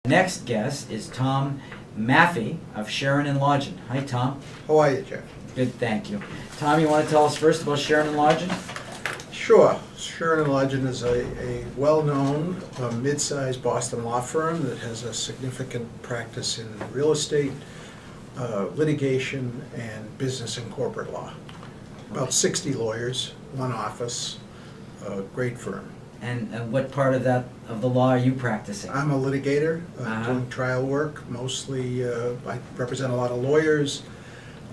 Next guest is Tom Maffei of Sherin and Lodgen. Hi, Tom. How are you, Jeff? Good, thank you. Tom, you want to tell us first about Sherin and Lodgen? Sure. Sherin and Lodgen is a well-known, mid-sized Boston law firm that has a significant practice in real estate, litigation, and business and corporate law. About 60 lawyers, one office, a great firm. And what part of the law are you practicing? I'm a litigator, doing trial work. Mostly, I represent a lot of lawyers.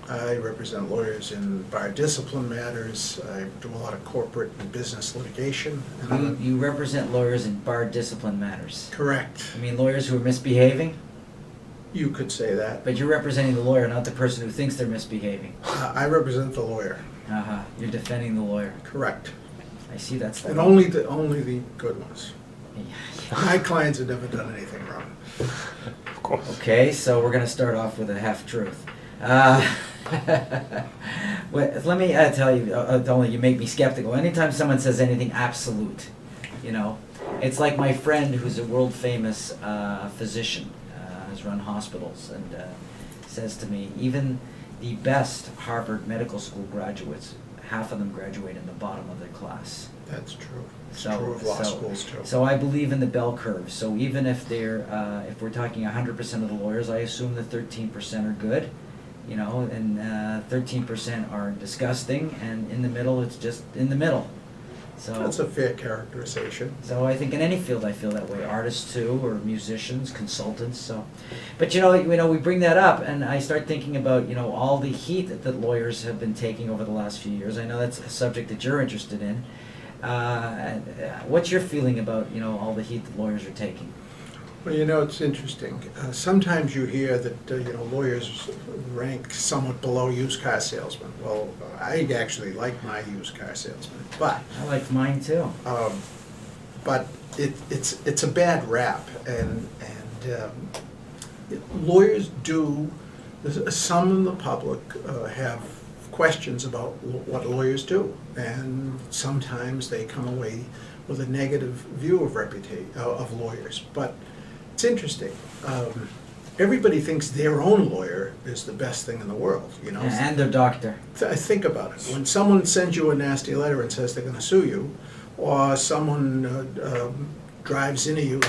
I represent lawyers in bar discipline matters. I do a lot of corporate and business litigation. And You represent lawyers in bar discipline matters. correct. I mean lawyers who are misbehaving? You could say that. But you're representing the lawyer, not the person who thinks they're misbehaving. I represent the lawyer. Uh-huh. You're defending the lawyer. Correct. I see that's the And only the good ones. Yeah. My clients have never done anything wrong. Of course. Okay, so we're going to start off with a half-truth. Let me tell you, only you make me skeptical. Anytime someone says anything absolute, it's like my friend who's a world-famous physician, has run hospitals, and says to me, even the best Harvard Medical School graduates, half of them graduate in the bottom of their class. That's true. It's So- true of law so- schools too. So I believe in the bell curve. So even if if we're talking 100% of the lawyers, I assume that 13% are good, and 13% are disgusting, and in the middle, it's just in the middle. That's a fair characterization. So I think in any field I feel that way. Artists too, or musicians, consultants. But we bring that up, and I start thinking about all the heat that lawyers have been taking over the last few years. I know that's a subject that you're interested in. What's your feeling about all the heat that lawyers are taking? Well, it's interesting. Sometimes you hear that lawyers rank somewhat below used car salesmen. Well, I actually like my used car salesman, but I like mine too. It's a bad rap, and lawyers do. Some in the public have questions about what lawyers do, and sometimes they come away with a negative view of lawyers. But it's interesting. Everybody thinks their own lawyer is the best thing in the world, And their doctor. Think about it. When someone sends you a nasty letter and says they're going to sue you, or someone drives into you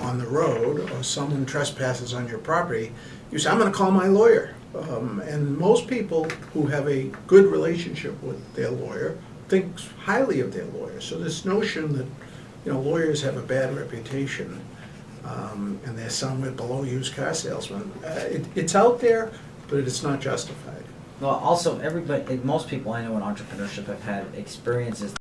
on the road, or someone trespasses on your property, you say, I'm going to call my lawyer. And most people who have a good relationship with their lawyer think highly of their lawyer. So this notion that lawyers have a bad reputation and they're somewhere below used car salesmen, it's out there, but it's not justified. Well, also most people I know in entrepreneurship have had experiences